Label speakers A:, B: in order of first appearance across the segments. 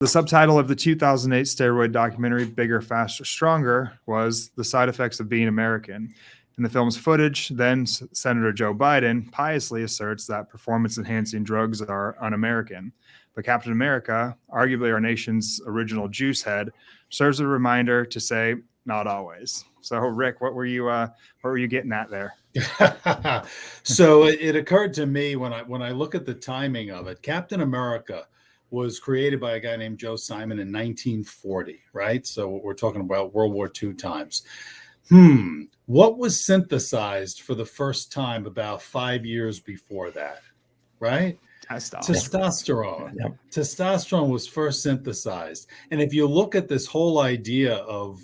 A: The subtitle of the 2008 steroid documentary, Bigger, Faster, Stronger, was The Side Effects of Being American. In the film's footage, then Senator Joe Biden piously asserts that performance-enhancing drugs are un-American. But Captain America, arguably our nation's original juice head, serves as a reminder to say, not always. So, Rick, what were you getting at there?
B: So it occurred to me when I look at the timing of it, Captain America was created by a guy named Joe Simon in 1940, right? So we're talking about World War II times. What was synthesized for the first time about 5 years before that, right? Testosterone.
C: Yep.
B: Testosterone was first synthesized. And if you look at this whole idea of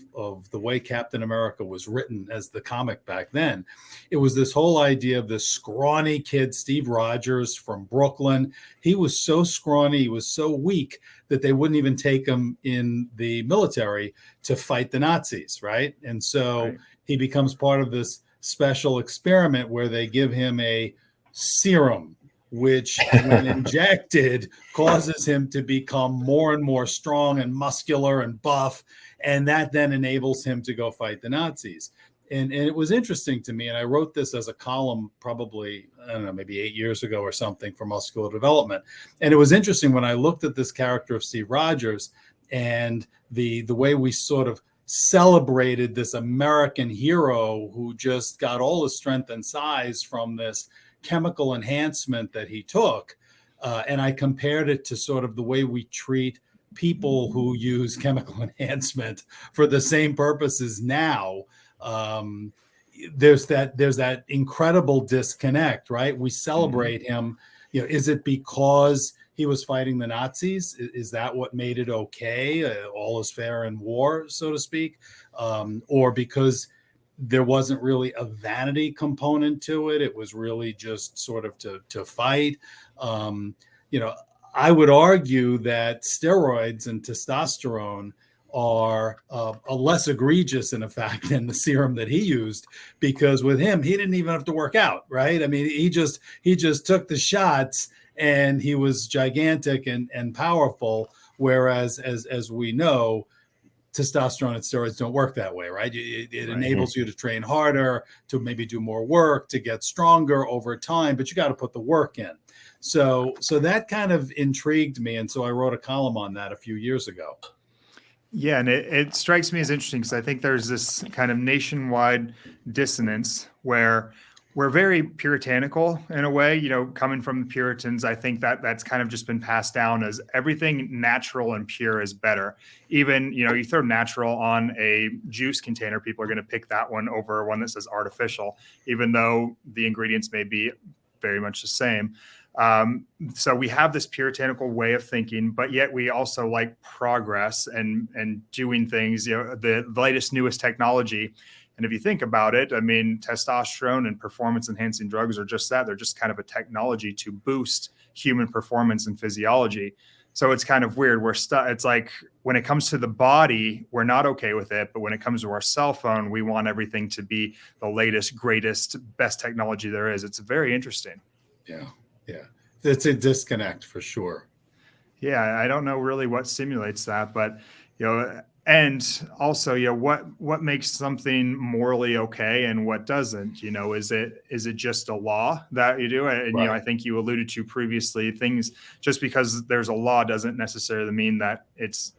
B: the way Captain America was written as the comic back then, it was this whole idea of this scrawny kid, Steve Rogers from Brooklyn. He was so scrawny, he was so weak that they wouldn't even take him in the military to fight the Nazis, right? And so he becomes part of this special experiment where they give him a serum, which when injected causes him to become more and more strong and muscular and buff. And that then enables him to go fight the Nazis. And it was interesting to me. And I wrote this as a column probably, I don't know, maybe 8 years ago or something for Muscular Development. And it was interesting when I looked at this character of Steve Rogers and the way we sort of celebrated this American hero who just got all his strength and size from this chemical enhancement that he took. And I compared it to sort of the way we treat people who use chemical enhancement for the same purposes now. There's that incredible disconnect, right? We celebrate him. You know, is it because he was fighting the Nazis? Is that what made it okay? All is fair in war, so to speak, or because there wasn't really a vanity component to it. It was really just sort of to fight. I would argue that steroids and testosterone are less egregious in effect than the serum that he used, because with him, he didn't even have to work out, right? I mean, he just took the shots and he was gigantic and powerful. Whereas as we know, testosterone and steroids don't work that way, right? It enables you to train harder, to maybe do more work, to get stronger over time, but you got to put the work in. So that kind of intrigued me. And so I wrote a column on that a few years ago.
A: Yeah, and it strikes me as interesting because I think there's this kind of nationwide dissonance where we're very puritanical in a way, coming from the Puritans. I think that's kind of just been passed down as everything natural and pure is better. Even, you throw natural on a juice container, people are going to pick that one over one that says artificial, even though the ingredients may be very much the same. So we have this puritanical way of thinking, but yet we also like progress and doing things, the latest, newest technology. And if you think about it, I mean, testosterone and performance enhancing drugs are just that. They're just kind of a technology to boost human performance and physiology. So it's kind of weird. It's like when it comes to the body, we're not okay with it. But when it comes to our cell phone, we want everything to be the latest, greatest, best technology there is. It's very interesting.
B: Yeah. It's a disconnect for sure.
A: Yeah. I don't know really what stimulates that, but, and also, what makes something morally okay and what doesn't? Is it just a law that you do? And
B: right.
A: I think you alluded to previously, things just because there's a law doesn't necessarily mean that it's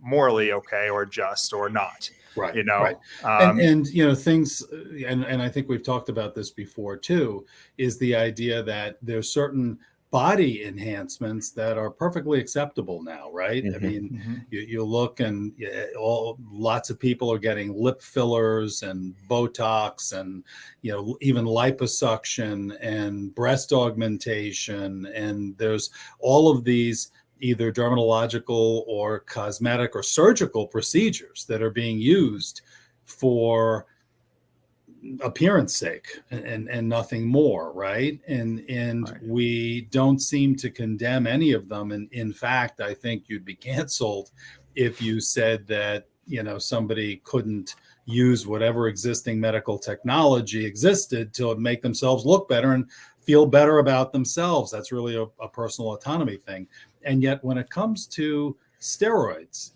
A: morally okay or just or not.
B: Right.
A: Right.
B: And things, and I think we've talked about this before too, is the idea that there's certain body enhancements that are perfectly acceptable now, right? I mean, you look and lots of people are getting lip fillers and Botox and, even liposuction and breast augmentation. And there's all of these either dermatological or cosmetic or surgical procedures that are being used for appearance sake and nothing more, right? And right. We don't seem to condemn any of them. And in fact, I think you'd be canceled if you said that, somebody couldn't use whatever existing medical technology existed to make themselves look better and feel better about themselves. That's really a personal autonomy thing. And yet when it comes to steroids.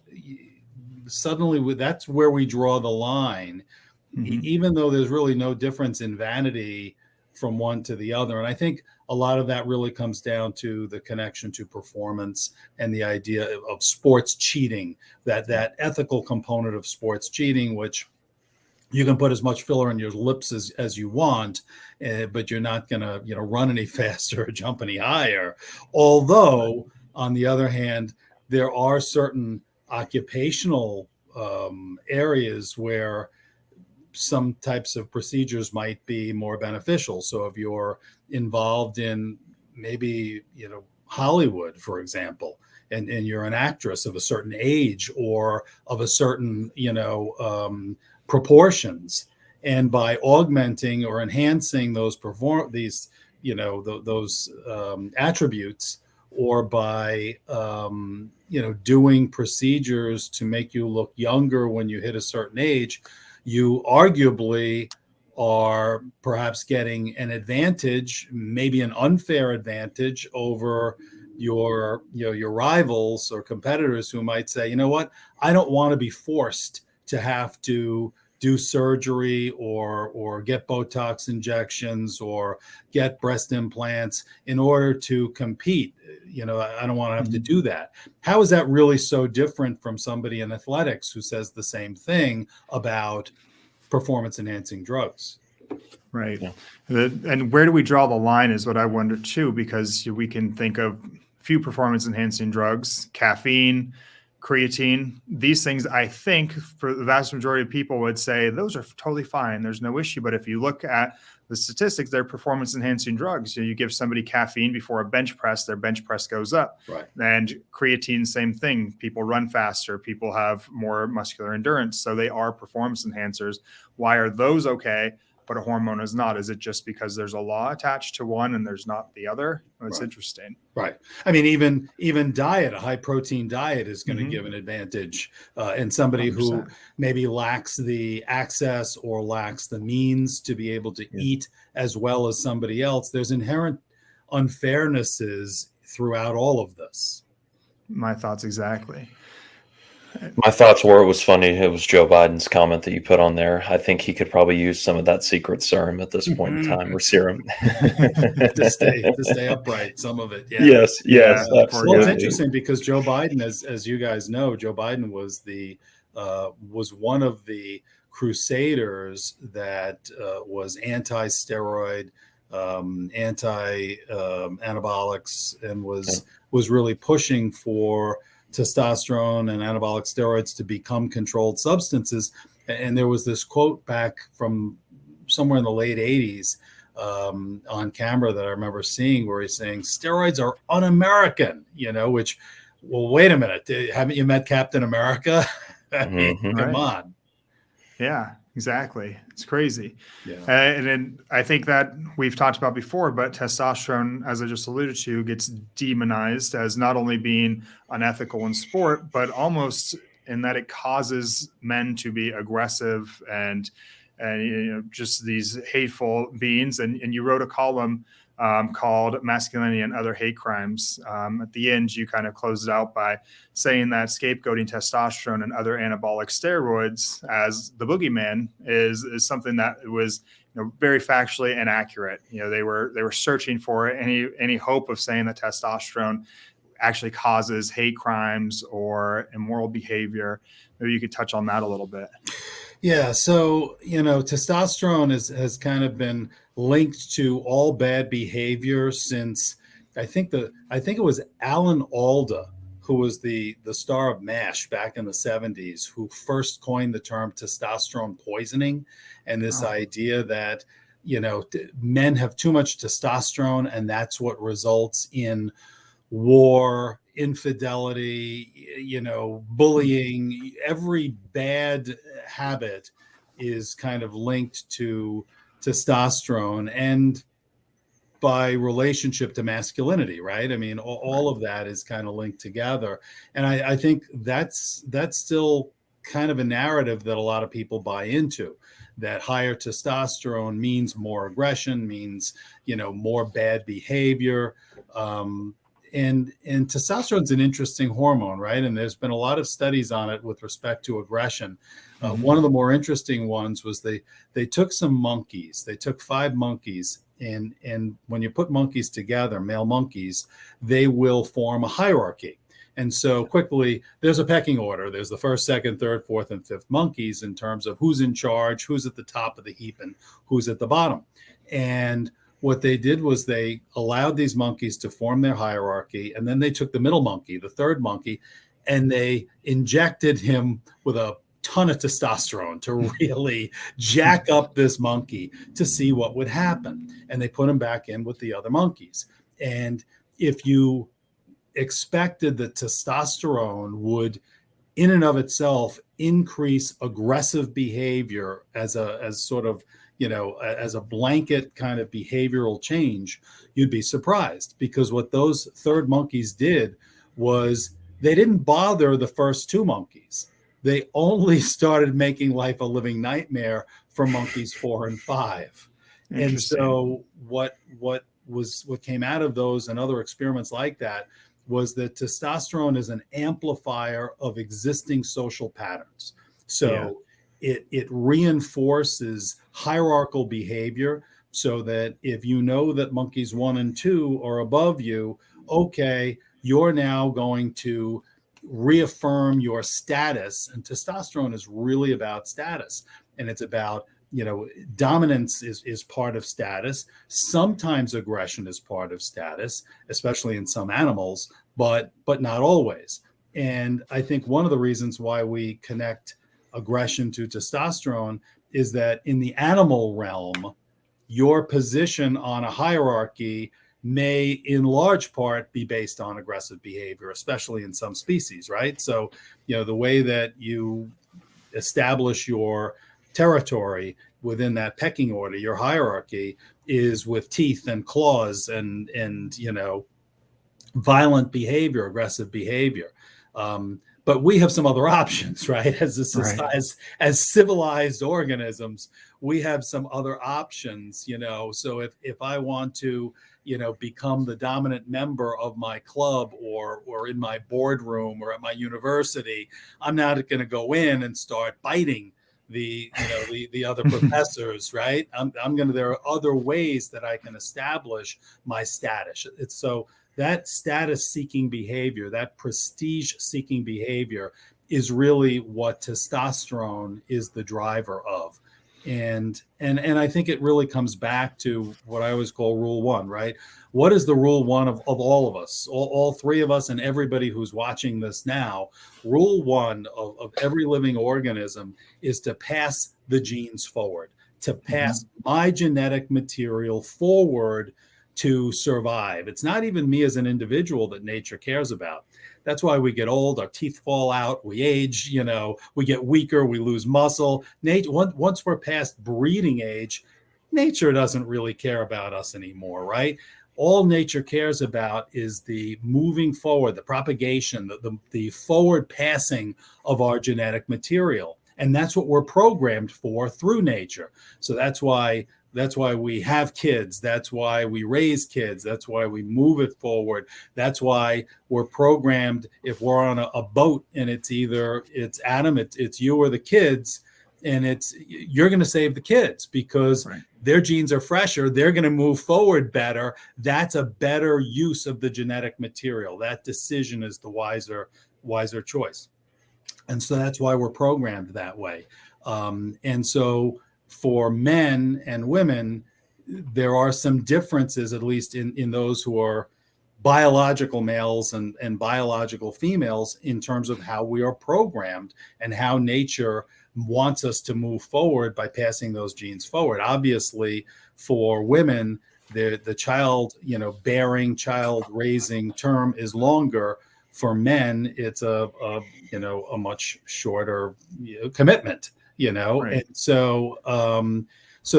B: Suddenly, that's where we draw the line, even though there's really no difference in vanity from one to the other. And I think a lot of that really comes down to the connection to performance and the idea of sports cheating, that ethical component of sports cheating, which you can put as much filler in your lips as you want, but you're not going to, run any faster or jump any higher. Although, on the other hand, there are certain occupational areas where some types of procedures might be more beneficial. So if you're involved in maybe, Hollywood, for example, and you're an actress of a certain age or of a certain, proportions, and by augmenting or enhancing those attributes, or by doing procedures to make you look younger when you hit a certain age, you arguably are perhaps getting an advantage, maybe an unfair advantage over your rivals or competitors who might say, you know what, I don't want to be forced to have to do surgery or get Botox injections or get breast implants in order to compete. I don't want to have to do that. How is that really so different from somebody in athletics who says the same thing about performance enhancing drugs?
A: Right. Yeah. And where do we draw the line is what I wonder too, because we can think of few performance enhancing drugs, caffeine, creatine, these things, I think for the vast majority of people would say those are totally fine. There's no issue. But if you look at the statistics, they're performance enhancing drugs. You give somebody caffeine before a bench press, their bench press goes up.
B: Right.
A: And creatine, same thing. People run faster. People have more muscular endurance. So they are performance enhancers. Why are those okay, but a hormone is not? Is it just because there's a law attached to one and there's not the other? Well, it's interesting.
B: Right. I mean, even diet, a high protein diet is going to give an advantage. And somebody 100%. Who maybe lacks the access or lacks the means to be able to eat as well as somebody else, there's inherent unfairnesses throughout all of this.
A: My thoughts exactly.
C: My thoughts were it was funny. It was Joe Biden's comment that you put on there. I think he could probably use some of that secret serum at this point in time, or serum,
B: to stay upright. Some of it,
C: Yes.
B: Well, it's interesting because Joe Biden, as you guys know, Joe Biden was one of the crusaders that was anti-steroid, anti-anabolics, and was really pushing for testosterone and anabolic steroids to become controlled substances. And there was this quote back from somewhere in the late 80s on camera that I remember seeing, where he's saying steroids are un-American, which, well, wait a minute. Haven't you met Captain America? Come on.
A: Yeah, exactly. It's crazy.
B: Yeah.
A: And then I think that we've talked about before, but testosterone, as I just alluded to, gets demonized as not only being unethical in sport, but almost in that it causes men to be aggressive and just these hateful beings. And you wrote a column called Masculinity and Other Hate Crimes. At the end, you kind of closed it out by saying that scapegoating testosterone and other anabolic steroids as the boogeyman is something that was very factually inaccurate. They were searching for any hope of saying that testosterone actually causes hate crimes or immoral behavior. Maybe you could touch on that a little bit.
B: Yeah. So, testosterone has kind of been linked to all bad behavior since I think it was Alan Alda, who was the star of MASH back in the 70s, who first coined the term testosterone poisoning, and this idea that, men have too much testosterone and that's what results in war, infidelity, bullying. Every bad habit is kind of linked to testosterone and by relationship to masculinity, right? I mean, all of that is kind of linked together. And I think that's still kind of a narrative that a lot of people buy into, that higher testosterone means more aggression, means, more bad behavior. and testosterone is an interesting hormone, right? And there's been a lot of studies on it with respect to aggression. One of the more interesting ones was they took some monkeys. They took 5 monkeys, and when you put monkeys together, male monkeys, they will form a hierarchy. And so quickly, there's a pecking order. There's the first, second, third, fourth, and fifth monkeys in terms of who's in charge, who's at the top of the heap, and who's at the bottom. And what they did was they allowed these monkeys to form their hierarchy, and then they took the middle monkey, the third monkey, and they injected him with a ton of testosterone to really jack up this monkey to see what would happen. And they put him back in with the other monkeys. And if you expected that testosterone would in and of itself increase aggressive behavior as sort of, as a blanket kind of behavioral change, you'd be surprised, because what those third monkeys did was they didn't bother the first 2 monkeys. They only started making life a living nightmare for monkeys 4 and 5. And so what came out of those and other experiments like that was that testosterone is an amplifier of existing social patterns. So it reinforces hierarchical behavior, so that if you know that monkeys 1 and 2 are above you, okay, you're now going to reaffirm your status. And testosterone is really about status, and it's about, dominance is part of status. Sometimes aggression is part of status, especially in some animals, but not always. And I think one of the reasons why we connect aggression to testosterone is that in the animal realm, your position on a hierarchy may in large part be based on aggressive behavior, especially in some species, right? So, the way that you establish your territory within that pecking order, your hierarchy, is with teeth and claws and violent behavior, aggressive behavior. But we have some other options, right? As civilized organisms, we have some other options, So if I want to, become the dominant member of my club or in my boardroom or at my university, I'm not going to go in and start biting the other professors, right? There are other ways that I can establish my status. It's so that status-seeking behavior, that prestige-seeking behavior, is really what testosterone is the driver of. And I think it really comes back to what I always call rule 1, right? What is the rule 1 of all of us, all 3 of us and everybody who's watching this now? Rule 1 of every living organism is to pass the genes forward, to pass my genetic material forward to survive. It's not even me as an individual that nature cares about. That's why we get old, our teeth fall out, we age, we get weaker, we lose muscle. Once we're past breeding age, nature doesn't really care about us anymore, right? All nature cares about is the moving forward, the propagation, the forward passing of our genetic material. And that's what we're programmed for through nature. So that's why we have kids. That's why we raise kids. That's why we move it forward. That's why we're programmed. If we're on a boat and it's Adam, it's you or the kids, and you're going to save the kids because their genes are fresher. They're going to move forward better. That's a better use of the genetic material. That decision is the wiser choice. And so that's why we're programmed that way. And so for men and women, there are some differences, at least in those who are biological males and biological females, in terms of how we are programmed and how nature wants us to move forward by passing those genes forward. Obviously, for women, the child, bearing, child raising term is longer. For men, it's a much shorter commitment. And so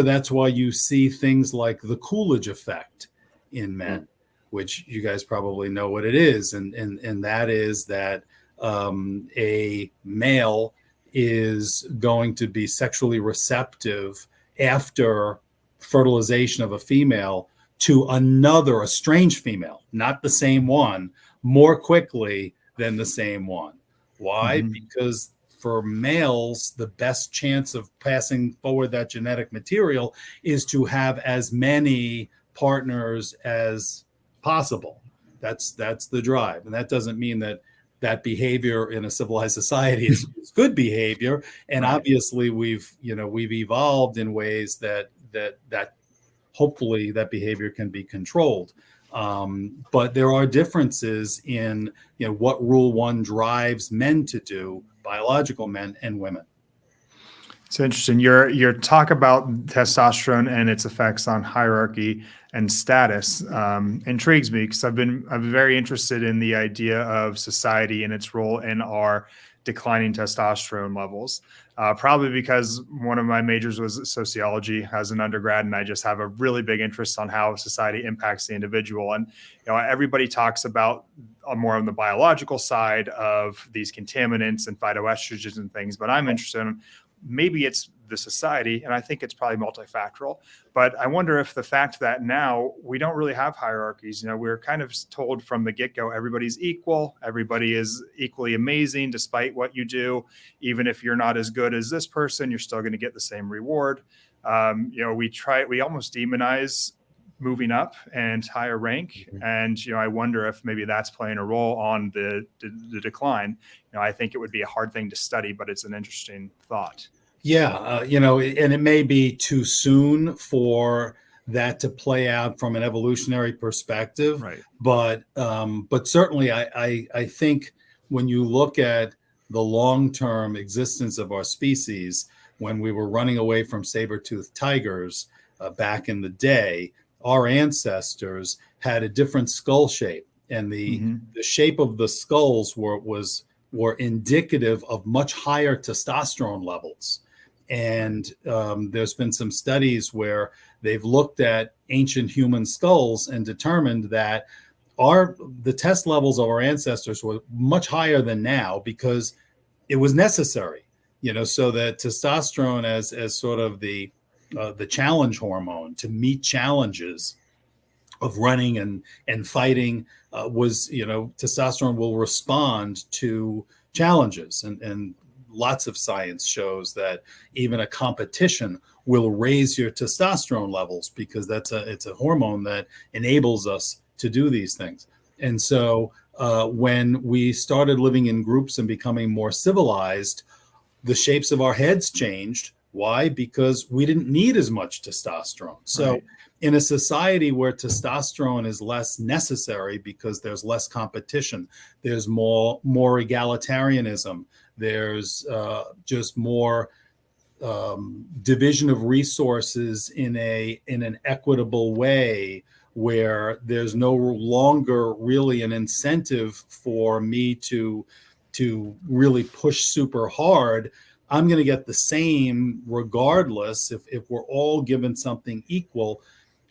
B: that's why you see things like the Coolidge effect in men, which you guys probably know what it is, and that is that a male is going to be sexually receptive after fertilization of a female to another, a strange female, not the same one, more quickly than the same one. Why? Because for males, the best chance of passing forward that genetic material is to have as many partners as possible. That's the drive. And that doesn't mean that behavior in a civilized society is good behavior. And obviously we've evolved in ways that hopefully that behavior can be controlled. But there are differences in what Rule 1 drives men to do, biological men and women.
A: It's interesting. Your talk about testosterone and its effects on hierarchy and status intrigues me, because I'm very interested in the idea of society and its role in our declining testosterone levels. Probably because one of my majors was sociology as an undergrad, and I just have a really big interest on how society impacts the individual. And everybody talks about more on the biological side of these contaminants and phytoestrogens and things, but I'm interested in maybe it's the society, and I think it's probably multifactorial. But I wonder if the fact that now we don't really have hierarchies, we're kind of told from the get-go, everybody's equal, everybody is equally amazing despite what you do. Even if you're not as good as this person, you're still going to get the same reward. We almost demonize moving up and higher rank. And, I wonder if maybe that's playing a role on the decline. I think it would be a hard thing to study, but it's an interesting thought.
B: Yeah. And it may be too soon for that to play out from an evolutionary perspective.
A: Right.
B: But certainly I think when you look at the long-term existence of our species, when we were running away from saber-toothed tigers back in the day, our ancestors had a different skull shape, and the shape of the skulls were indicative of much higher testosterone levels. And there's been some studies where they've looked at ancient human skulls and determined that the test levels of our ancestors were much higher than now, because it was necessary, so that testosterone as sort of the challenge hormone to meet challenges of running and fighting was, testosterone will respond to challenges, and lots of science shows that even a competition will raise your testosterone levels, because it's a hormone that enables us to do these things. And so when we started living in groups and becoming more civilized, the shapes of our heads changed. Why? Because we didn't need as much testosterone. So in a society where testosterone is less necessary because there's less competition, there's more egalitarianism, there's just more division of resources in an equitable way, where there's no longer really an incentive for me to really push super hard. I'm going to get the same regardless. If we're all given something equal,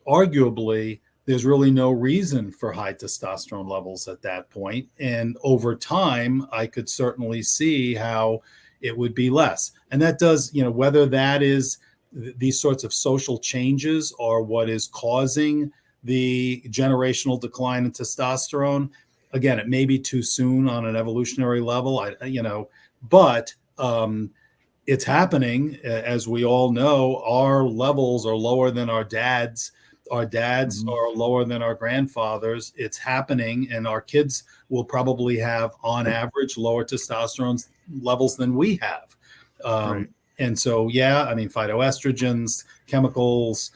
B: arguably there's really no reason for high testosterone levels at that point. And over time, I could certainly see how it would be less. And that does, whether that is these sorts of social changes are what is causing the generational decline in testosterone. Again, it may be too soon on an evolutionary level, but it's happening. As we all know, our levels are lower than our dads. Our dads are lower than our grandfathers. It's happening, and our kids will probably have, on average, lower testosterone levels than we have. And so, phytoestrogens, chemicals,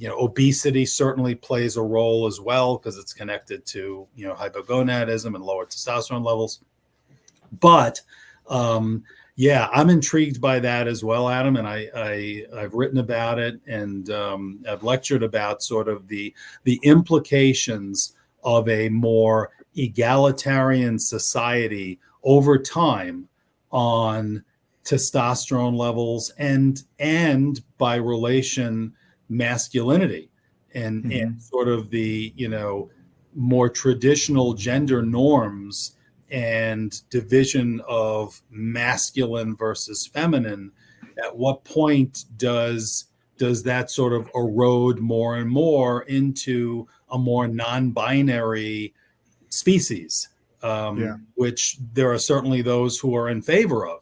B: obesity certainly plays a role as well, because it's connected to, hypogonadism and lower testosterone levels. But I'm intrigued by that as well, Adam. And I've written about it, and I've lectured about sort of the implications of a more egalitarian society over time on testosterone levels and by relation masculinity and sort of the more traditional gender norms and division of masculine versus feminine. At what point does does that sort of erode more and more into a more non-binary species, which there are certainly those who are in favor of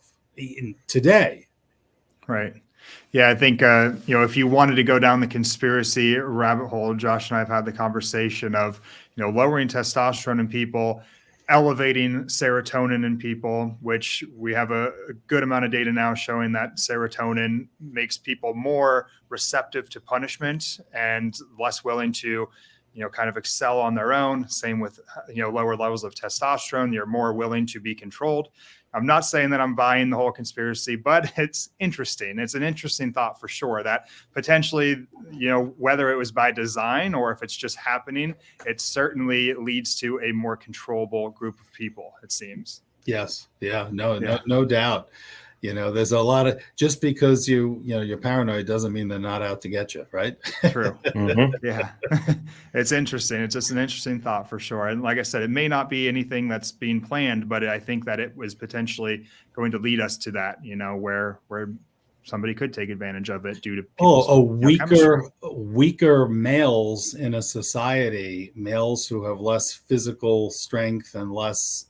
B: today.
A: Right. Yeah, I think, if you wanted to go down the conspiracy rabbit hole, Josh and I have had the conversation of, lowering testosterone in people, elevating serotonin in people, which we have a good amount of data now showing that serotonin makes people more receptive to punishment and less willing to, kind of excel on their own. Same with, lower levels of testosterone. You're more willing to be controlled. I'm not saying that I'm buying the whole conspiracy, but it's interesting. It's an interesting thought for sure that potentially, whether it was by design or if it's just happening, it certainly leads to a more controllable group of people, it seems.
B: Yes. Yeah. No doubt. There's a lot of, just because you're paranoid doesn't mean they're not out to get you, right?
A: True. Yeah. It's interesting. It's just an interesting thought for sure. And like I said, it may not be anything that's being planned, but I think that it was potentially going to lead us to that, where somebody could take advantage of it due to
B: weaker males in a society, males who have less physical strength and less,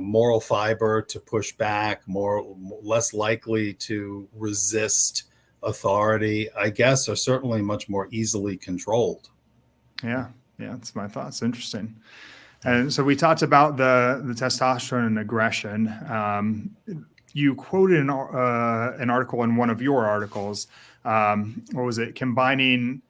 B: moral fiber to push back, less likely to resist authority, I guess, are certainly much more easily controlled.
A: Yeah, that's my thoughts. Interesting. And so we talked about the testosterone and aggression. You quoted an article in one of your articles. What was it? Combining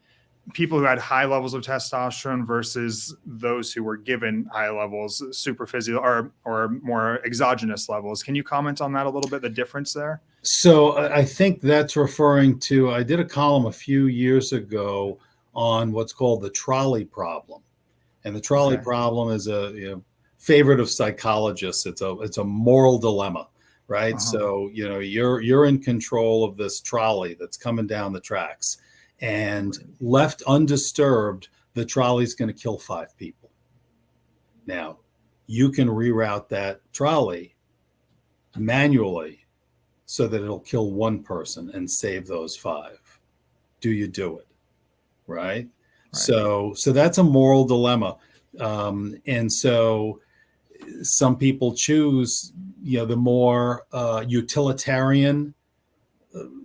A: people who had high levels of testosterone versus those who were given high levels, superphysical or more exogenous levels. Can you comment on that a little bit, the difference there?
B: So I think that's referring to, I did a column a few years ago on what's called the trolley problem. And the trolley problem is a favorite of psychologists. It's a moral dilemma, right? So, you're in control of this trolley that's coming down the tracks. And left undisturbed, the trolley's going to kill 5 people. Now, you can reroute that trolley manually so that it'll kill 1 person and save those 5. Do you do it? Right? So that's a moral dilemma. And so some people choose, the more utilitarian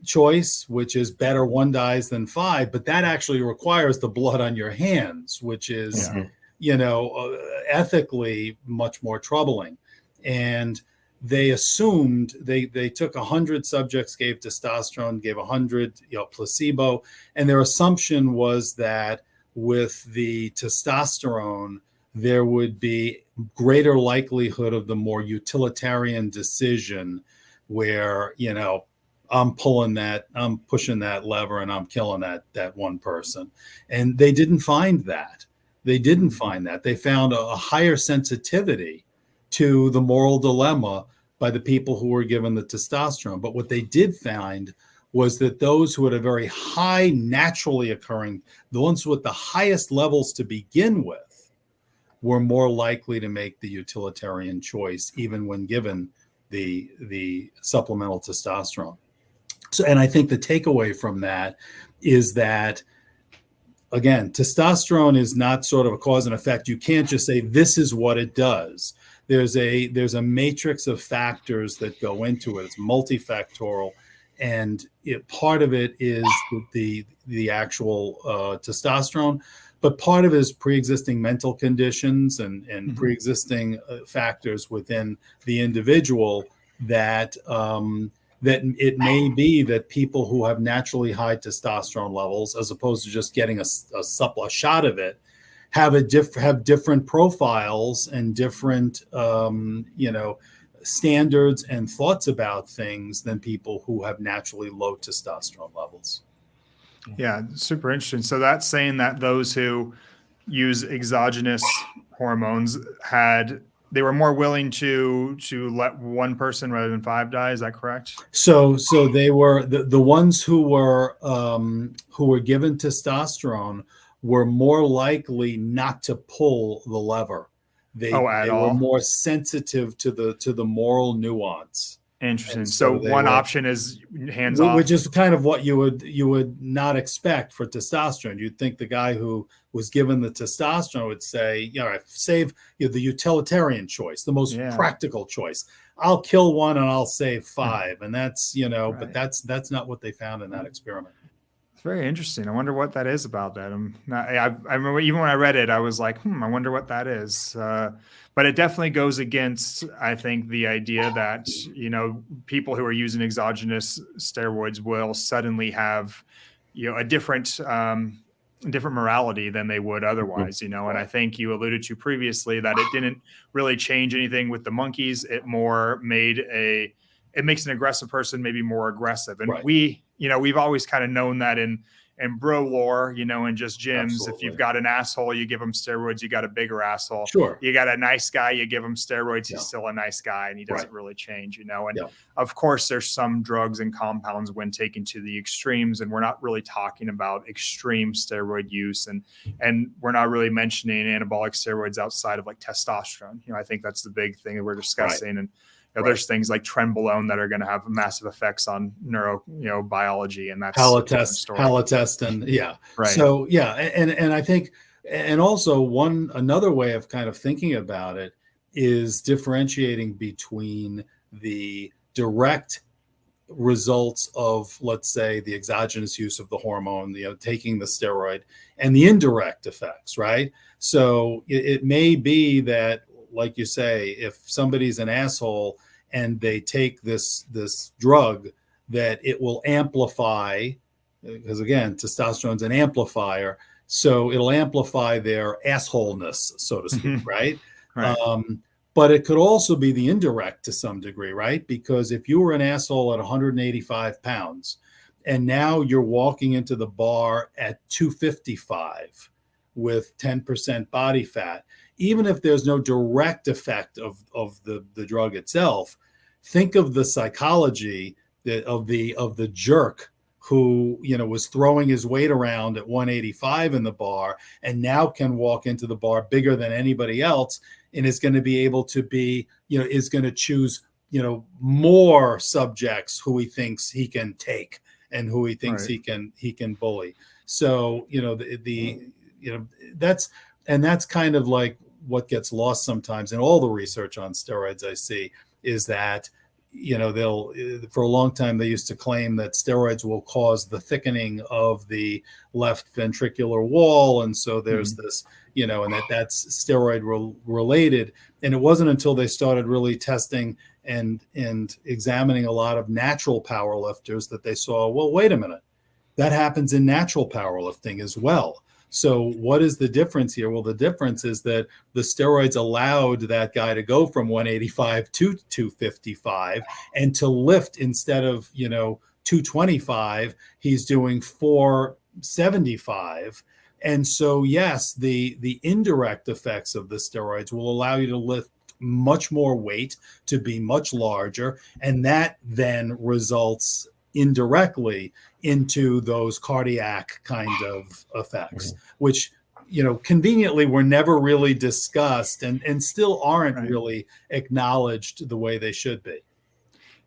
B: choice, which is better 1 dies than 5, but that actually requires the blood on your hands, which is, ethically much more troubling. And they assumed they took 100 subjects, gave testosterone, gave 100 placebo, and their assumption was that with the testosterone there would be greater likelihood of the more utilitarian decision where I'm pushing that lever and I'm killing that 1 person. And they didn't find that. They found a higher sensitivity to the moral dilemma by the people who were given the testosterone. But what they did find was that those who had a very high naturally occurring, the ones with the highest levels to begin with, were more likely to make the utilitarian choice, even when given the supplemental testosterone. So, and I think the takeaway from that is that, again, testosterone is not sort of a cause and effect. You can't just say this is what it does. There's a matrix of factors that go into it. It's multifactorial, and part of it is the actual testosterone, but part of it is pre-existing mental conditions and pre-existing factors within the individual that it may be that people who have naturally high testosterone levels, as opposed to just getting a shot of it, have different profiles and different standards and thoughts about things than people who have naturally low testosterone levels.
A: Yeah, super interesting. So that's saying that those who use exogenous hormones they were more willing to let 1 person rather than 5 die. Is that correct?
B: So they were the ones who were given testosterone were more likely not to pull the lever. They were more sensitive to the moral nuance
A: Interesting.
B: And
A: So
B: they
A: one
B: were,
A: option is hands off.
B: which is kind of what you would not expect for testosterone. You'd think the guy who was given the testosterone would say, save the utilitarian choice, the most practical choice. I'll kill one and I'll save 5. And that's,
A: Right.
B: but that's not what they found in that experiment.
A: It's very interesting. I wonder what that is about that. I remember even when I read it, I was like, I wonder what that is. But it definitely goes against, I think, the idea that, people who are using exogenous steroids will suddenly have, a different morality than they would otherwise, And I think you alluded to previously that it didn't really change anything with the monkeys. It more it makes an aggressive person maybe more aggressive. And we've always kind of known that in bro lore, in just gyms.
B: Absolutely.
A: If you've got an asshole, you give him steroids, you got a bigger asshole.
B: Sure.
A: You got a nice guy, you give him steroids, he's still a nice guy and he doesn't really change, And of course, there's some drugs and compounds when taken to the extremes, and we're not really talking about extreme steroid use, and we're not really mentioning anabolic steroids outside of like testosterone. I think that's the big thing that we're discussing. And there's things like trenbolone that are going to have massive effects on biology, and that's
B: halotestin. Right. So and I think, and also another way of kind of thinking about it is differentiating between the direct results of, let's say, the exogenous use of the hormone, taking the steroid, and the indirect effects, right? So it may be that, like you say, if somebody's an asshole and they take this drug, that it will amplify, because again, testosterone's an amplifier, so it'll amplify their assholeness, so to speak, right? But it could also be the indirect to some degree, right? Because if you were an asshole at 185 pounds and now you're walking into the bar at 255 with 10% body fat, even if there's no direct effect of the drug itself, think of the psychology of the jerk who was throwing his weight around at 185 in the bar and now can walk into the bar bigger than anybody else and is going to be able to be is going to choose more subjects who he thinks he can take and who he thinks he can bully. So that's kind of like what gets lost sometimes in all the research on steroids I see, is that they'll, for a long time they used to claim that steroids will cause the thickening of the left ventricular wall, and so there's this and that's steroid related. And it wasn't until they started really testing and examining a lot of natural powerlifters that they saw, well, wait a minute, that happens in natural powerlifting as well. So what is the difference here? Well, the difference is that the steroids allowed that guy to go from 185 to 255 and to lift, instead of, 225, he's doing 475. And so, yes, the indirect effects of the steroids will allow you to lift much more weight, to be much larger, and that then results indirectly into those cardiac kind of effects, which conveniently were never really discussed and still aren't really acknowledged the way they should be.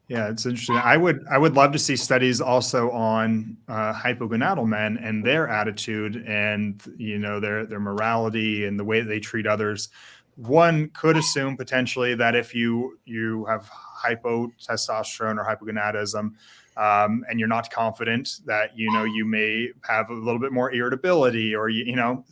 A: Yeah, it's interesting. I would love to see studies also on hypogonadal men and their attitude and their morality and the way that they treat others. One could assume potentially that if you have hypotestosterone or hypogonadism, and you're not confident, that you may have a little bit more irritability or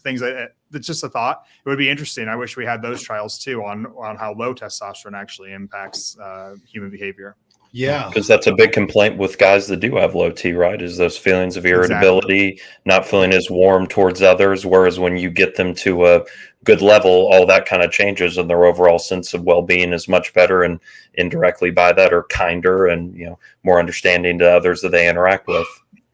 A: things like that. That's just a thought. It would be interesting. I wish we had those trials too on how low testosterone actually impacts human behavior.
B: Yeah,
C: because that's a big complaint with guys that do have low T, right? Is those feelings of irritability, not feeling as warm towards others. Whereas when you get them to a good level, all that kind of changes, and their overall sense of well-being is much better, and indirectly by that are kinder and more understanding to others that they interact with.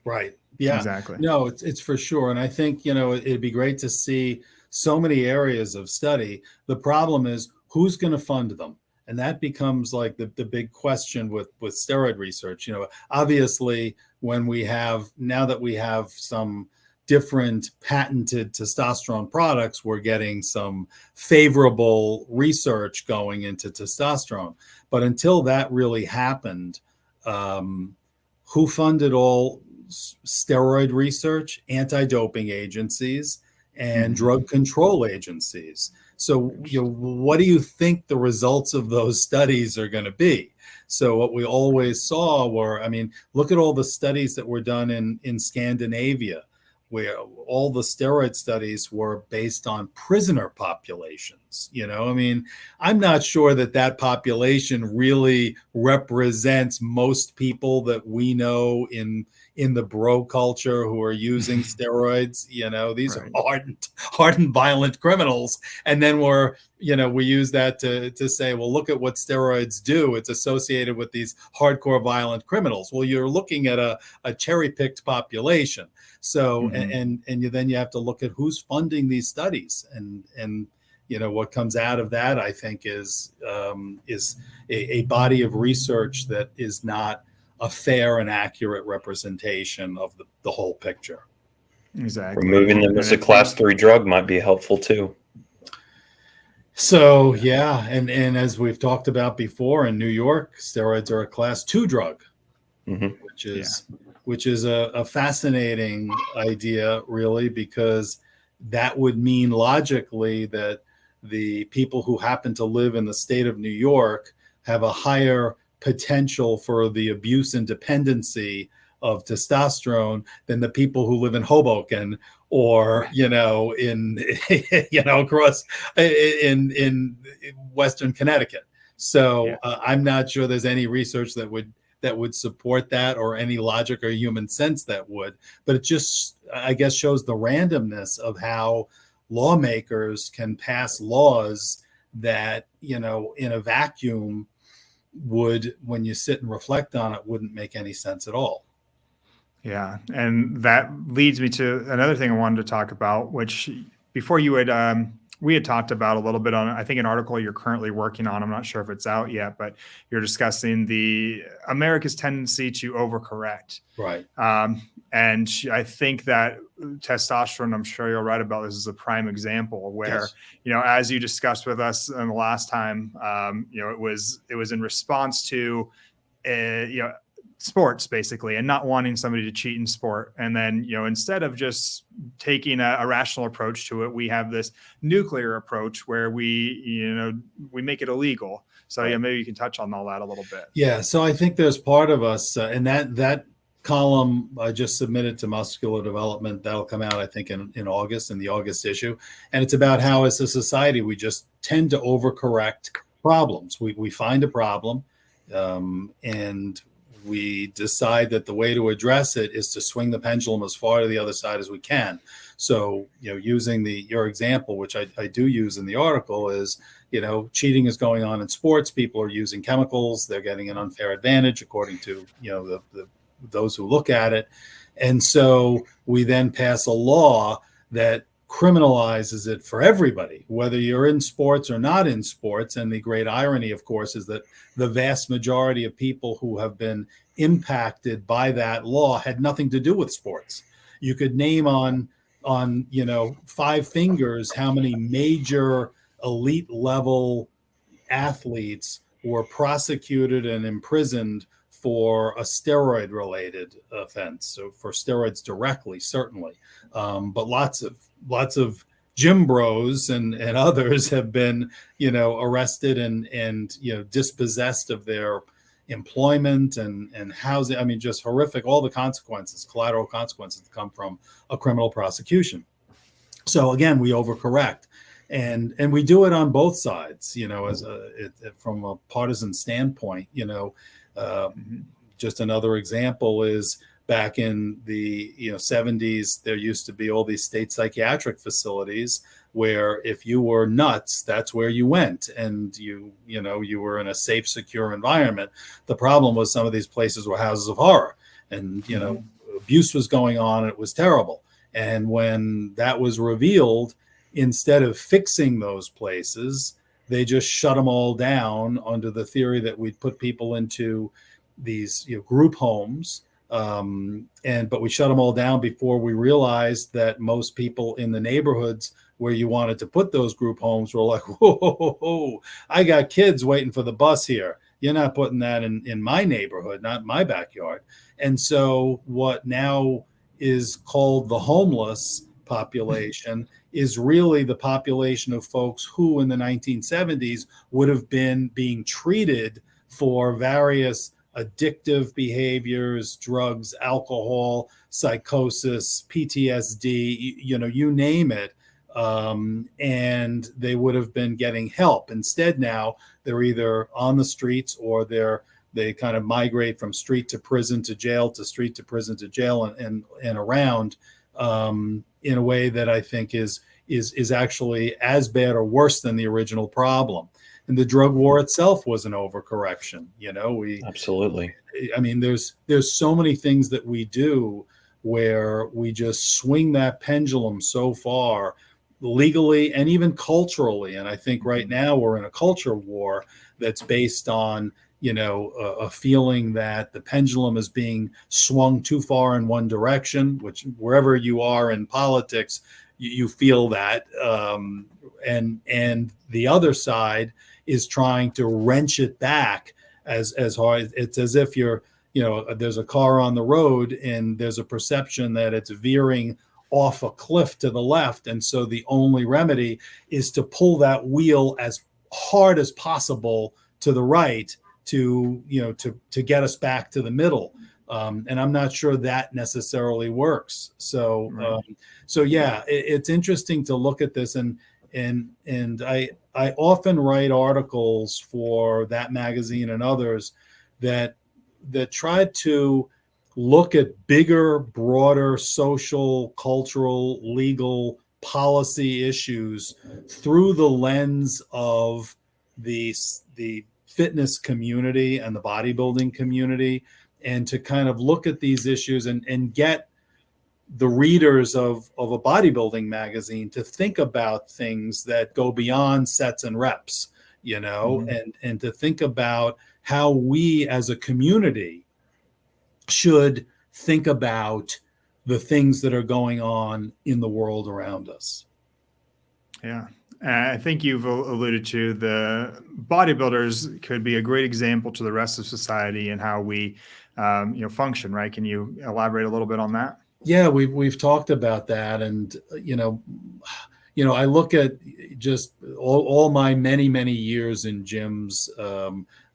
B: Right. Yeah.
A: Exactly.
B: No, it's for sure. And I think it'd be great to see so many areas of study. The problem is, who's going to fund them? And that becomes like the big question with steroid research. Obviously, now that we have some different patented testosterone products were getting some favorable research going into testosterone. But until that really happened, who funded all steroid research? Anti-doping agencies and drug control agencies. So, what do you think the results of those studies are going to be? So what we always saw were, I mean, look at all the studies that were done in Scandinavia, where all the steroid studies were based on prisoner populations. I mean, I'm not sure that population really represents most people that we know in the bro culture who are using steroids. These
A: Right.
B: are hardened violent criminals. And then we use that to say, well, look at what steroids do. It's associated with these hardcore violent criminals. Well, you're looking at a cherry-picked population. So, then you have to look at who's funding these studies, and what comes out of that, I think, is a body of research that is not a fair and accurate representation of the whole picture.
A: Exactly.
C: Removing them as a class 3 drug might be helpful too.
B: So, yeah. And as we've talked about before, in New York, steroids are a class 2 drug, which is a fascinating idea, really, because that would mean logically that the people who happen to live in the state of New York have a higher potential for the abuse and dependency of testosterone than the people who live in Hoboken or across in Western Connecticut. So I'm not sure there's any research that would support that, or any logic or human sense that would. But it just, I guess, shows the randomness of how lawmakers can pass laws that in a vacuum would, when you sit and reflect on it, wouldn't make any sense at all.
A: Yeah. And that leads me to another thing I wanted to talk about, which before you had, we had talked about a little bit on, I think, an article you're currently working on. I'm not sure if it's out yet, but you're discussing the America's tendency to overcorrect.
B: Right.
A: And I think that testosterone, I'm sure you'll write about this, is a prime example where, as you discussed with us in the last time, it was in response to, sports, basically, and not wanting somebody to cheat in sport. And then, instead of just taking a rational approach to it, we have this nuclear approach where we make it illegal. So maybe you can touch on all that a little bit.
B: Yeah. So I think there's part of us, and that column I just submitted to Muscular Development, that'll come out, I think, in August, in the August issue. And it's about how, as a society, we just tend to overcorrect problems. We find a problem, and we decide that the way to address it is to swing the pendulum as far to the other side as we can. So, using your example, which I do use in the article, is, cheating is going on in sports. People are using chemicals. They're getting an unfair advantage, according to, those who look at it. And so we then pass a law that criminalizes it for everybody, whether you're in sports or not in sports. And the great irony, of course, is that the vast majority of people who have been impacted by that law had nothing to do with sports. You could name on 5 fingers how many major elite level athletes were prosecuted and imprisoned for a steroid related offense. So for steroids directly, certainly. But lots of gym bros and others have been, arrested and dispossessed of their employment and housing. I mean, just horrific, all the consequences, collateral consequences that come from a criminal prosecution. So again, we overcorrect. And we do it on both sides, from a partisan standpoint. Just another example is back in the 70s, there used to be all these state psychiatric facilities where if you were nuts, that's where you went, and you were in a safe, secure environment. The problem was some of these places were houses of horror, and abuse was going on, and it was terrible. And when that was revealed, instead of fixing those places, they just shut them all down under the theory that we'd put people into these group homes But we shut them all down before we realized that most people in the neighborhoods where you wanted to put those group homes were like, whoa, whoa, whoa, whoa, I got kids waiting for the bus here. You're not putting that in my neighborhood, not my backyard. And so what now is called the homeless population is really the population of folks who in the 1970s would have been being treated for various addictive behaviors, drugs, alcohol, psychosis, PTSD, you name it. And they would have been getting help. Instead, now they're either on the streets or they kind of migrate from street to prison to jail to street to prison to jail and around in a way that I think is actually as bad or worse than the original problem. And the drug war itself was an overcorrection.
C: Absolutely.
B: I mean, there's so many things that we do where we just swing that pendulum so far legally and even culturally. And I think right now we're in a culture war that's based on, a feeling that the pendulum is being swung too far in one direction, which wherever you are in politics, you feel that. And the other side is trying to wrench it back as hard. It's as if there's a car on the road and there's a perception that it's veering off a cliff to the left. And so the only remedy is to pull that wheel as hard as possible to the right to get us back to the middle. And I'm not sure that necessarily works. So,
A: Right.
B: It's interesting to look at this and I often write articles for that magazine and others that try to look at bigger, broader social, cultural, legal, policy issues through the lens of the fitness community and the bodybuilding community, and to kind of look at these issues and get the readers of a bodybuilding magazine to think about things that go beyond sets and reps, and to think about how we as a community should think about the things that are going on in the world around us.
A: Yeah. I think you've alluded to the bodybuilders could be a great example to the rest of society and how we, function, right? Can you elaborate a little bit on that?
B: Yeah, we've talked about that, and I look at just all my many years in gyms.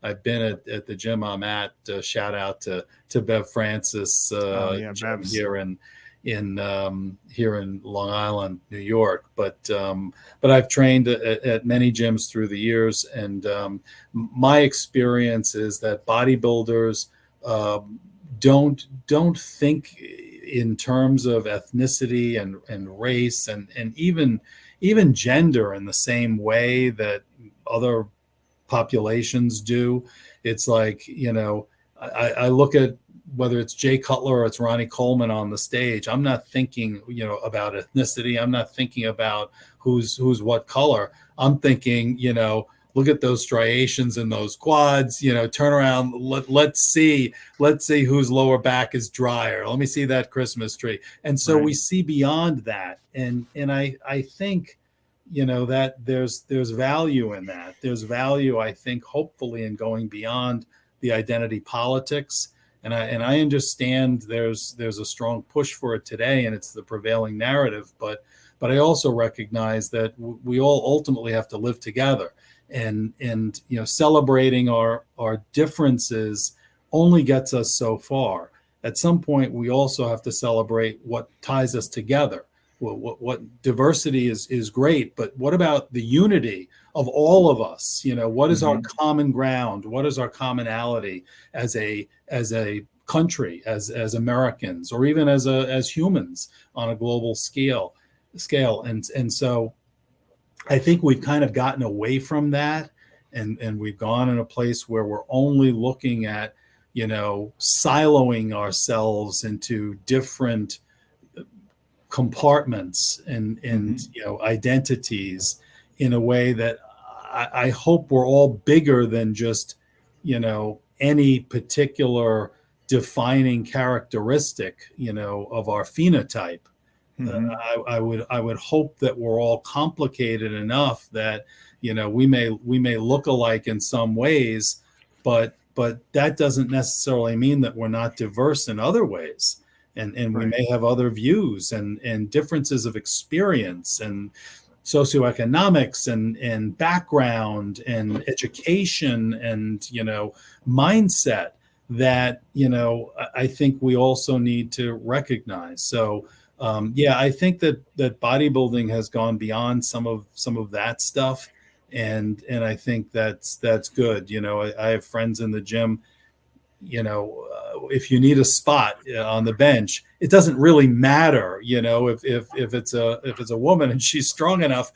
B: I've been at the gym I'm at. Shout out to Bev Francis here in Long Island, New York. But I've trained at many gyms through the years, and my experience is that bodybuilders don't think in terms of ethnicity and race and even gender in the same way that other populations do. It's like, I look at whether it's Jay Cutler or it's Ronnie Coleman on the stage. I'm not thinking, about ethnicity. I'm not thinking about who's what color. I'm thinking, look at those striations in those quads, turn around. Let's see whose lower back is drier. Let me see that Christmas tree. And so we see beyond that. And I think, that there's value in that. There's value, I think, hopefully, in going beyond the identity politics. And I understand there's a strong push for it today, and it's the prevailing narrative. But I also recognize that we all ultimately have to live together. And celebrating our differences only gets us so far. At some point, we also have to celebrate what ties us together. What diversity is great, but what about the unity of all of us? What is our common ground? What is our commonality as a country, as Americans, or even as humans on a global scale? And so I think we've kind of gotten away from that, and we've gone in a place where we're only looking at, siloing ourselves into different compartments and identities in a way that I hope we're all bigger than just, any particular defining characteristic, of our phenotype. I would hope that we're all complicated enough that, we may look alike in some ways, but that doesn't necessarily mean that we're not diverse in other ways. And we may have other views and differences of experience and socioeconomics and background and education and, mindset that, I think we also need to recognize. So, I think that bodybuilding has gone beyond some of that stuff. And I think that's good. I have friends in the gym, if you need a spot on the bench, it doesn't really matter, if it's a woman and she's strong enough,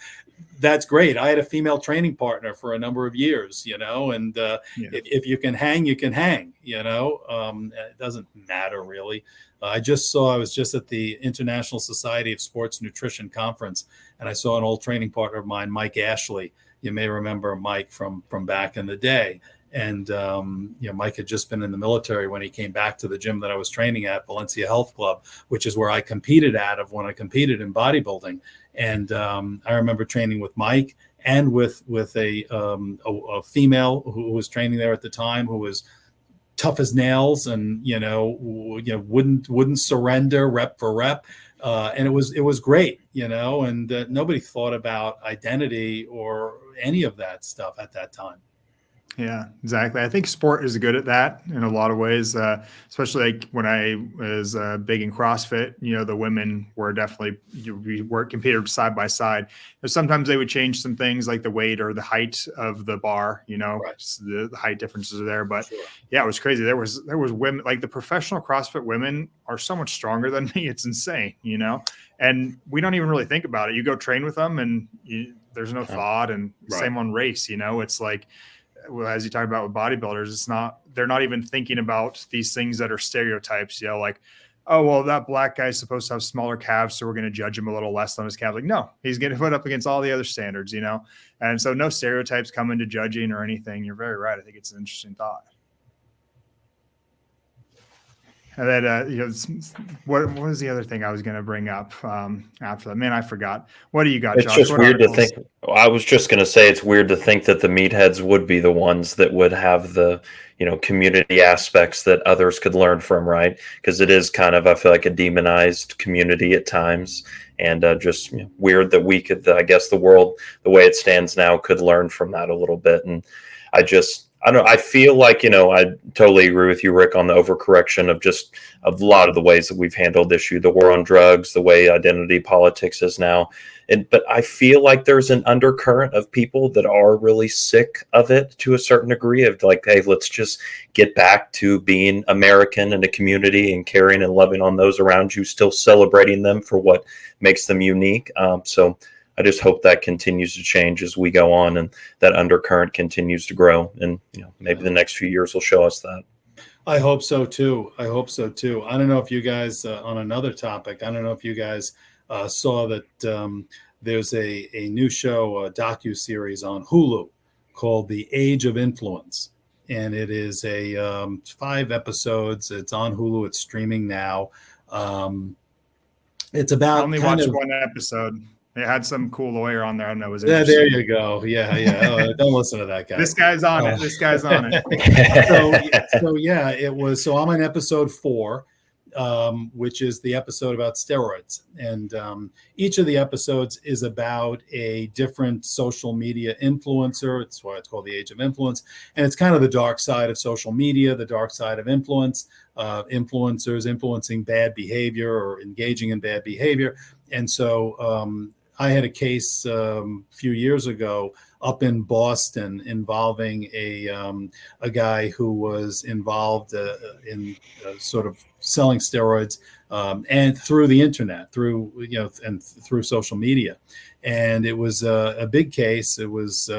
B: that's great. I had a female training partner for a number of years, and if you can hang, you can hang, it doesn't matter really. I was just at the International Society of Sports Nutrition Conference, and I saw an old training partner of mine, Mike Ashley. You may remember Mike from back in the day. And, Mike had just been in the military when he came back to the gym that I was training at, Valencia Health Club, which is where I competed when I competed in bodybuilding. And I remember training with Mike and with a female who was training there at the time, who was tough as nails and, wouldn't surrender rep for rep. And it was great, and nobody thought about identity or any of that stuff at that time.
A: Yeah, exactly. I think sport is good at that in a lot of ways, especially like when I was big in CrossFit. The women were definitely, we were competed side by side. But sometimes they would change some things like the weight or the height of the bar.
B: Right.
A: The height differences are there. But yeah, it was crazy. There was women, like the professional CrossFit women are so much stronger than me. It's insane, and we don't even really think about it. You go train with them and there's no thought, and same on race. It's like, well, as you talk about with bodybuilders, they're not even thinking about these things that are stereotypes, like, oh, well, that black guy's supposed to have smaller calves, so we're going to judge him a little less on his calves. Like, no, he's getting put up against all the other standards, and so no stereotypes come into judging or anything. You're very right. I think it's an interesting thought. And then, what was the other thing I was going to bring up after that? Man, I forgot. What do you got, Josh?
C: It's just weird to think. I was just going to say it's weird to think that the meatheads would be the ones that would have the, community aspects that others could learn from, right? Because it is kind of, I feel like, a demonized community at times, and just weird that we could, I guess, the world, the way it stands now, could learn from that a little bit. And I don't know. I feel like, I totally agree with you, Rick, on the overcorrection of just a lot of the ways that we've handled the issue, the war on drugs, the way identity politics is now. But I feel like there's an undercurrent of people that are really sick of it to a certain degree, of like, hey, let's just get back to being American in a community and caring and loving on those around you, still celebrating them for what makes them unique. So I just hope that continues to change as we go on, and that undercurrent continues to grow. And maybe the next few years will show us that.
B: I hope so too. I don't know if you guys, on another topic, I don't know if you guys saw that there's a new show, a docu-series on Hulu called The Age of Influence. And it is 5 episodes. It's on Hulu. It's streaming now. It's about.
A: I only watched one episode. It had some cool lawyer on there. I don't know.
B: Yeah, there you go. Yeah. Don't listen to that guy.
A: This guy's on it. This guy's on it.
B: It was. So I'm on episode 4, which is the episode about steroids. And each of the episodes is about a different social media influencer. It's why it's called The Age of Influence. And it's kind of the dark side of social media, the dark side of influence, influencers influencing bad behavior or engaging in bad behavior. And so I had a case a few years ago up in Boston involving a guy who was involved in sort of selling steroids and through the internet, through social media. And it was a big case. It was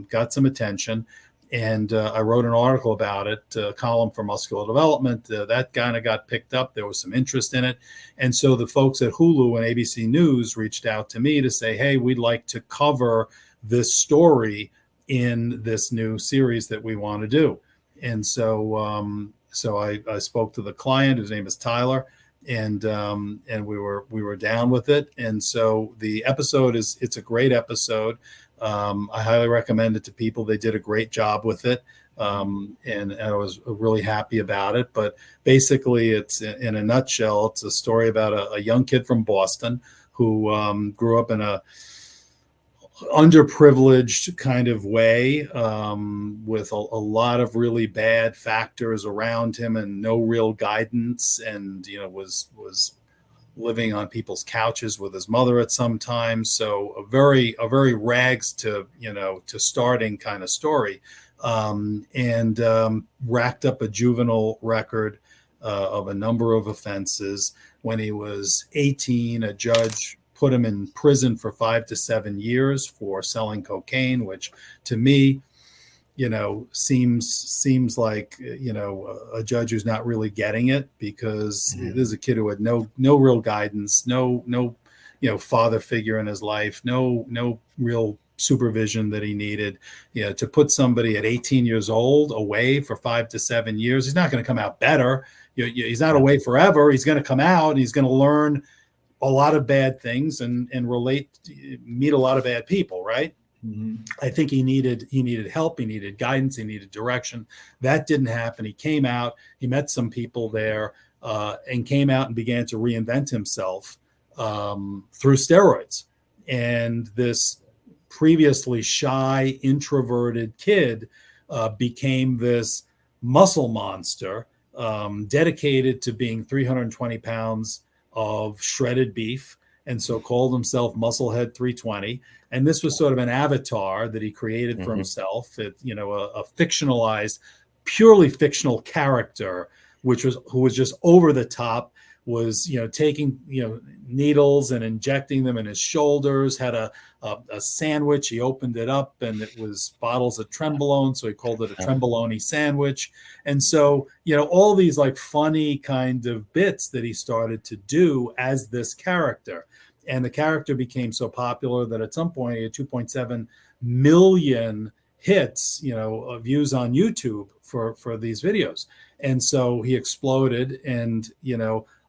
B: got some attention. And I wrote an article about it, a column for Muscular Development. That kind of got picked up. There was some interest in it. And so the folks at Hulu and ABC News reached out to me to say, hey, we'd like to cover this story in this new series that we want to do. And so So I spoke to the client, whose name is Tyler, and we were down with it. And so the episode it's a great episode. I highly recommend it to people. They did a great job with it. And I was really happy about it. But basically, it's in a nutshell, it's a story about a young kid from Boston who grew up in a underprivileged kind of way, with a lot of really bad factors around him and no real guidance, and was living on people's couches with his mother at some time. So a very rags to starting kind of story, and racked up a juvenile record of a number of offenses. When he was 18, a judge put him in prison for 5 to 7 years for selling cocaine, which to me, seems like, a judge who's not really getting it, because this is a kid who had no real guidance, no father figure in his life, no real supervision that he needed. To put somebody at 18 years old away for 5 to 7 years, he's not going to come out better. He's not away forever. He's going to come out and he's going to learn a lot of bad things and meet a lot of bad people, right? Mm-hmm. I think he needed help, he needed guidance, he needed direction. That didn't happen. He came out, he met some people there, and came out and began to reinvent himself through steroids. And this previously shy, introverted kid became this muscle monster, dedicated to being 320 pounds of shredded beef, and so called himself Musclehead 320. And this was sort of an avatar that he created for himself. A fictionalized, purely fictional character, who was just over the top, was taking needles and injecting them in his shoulders, had a sandwich. He opened it up and it was bottles of Trenbolone, so he called it a Trenbolone sandwich. And so all these like funny kind of bits that he started to do as this character, and the character became so popular that at some point he had 2.7 million hits, views on YouTube for these videos. And so he exploded, and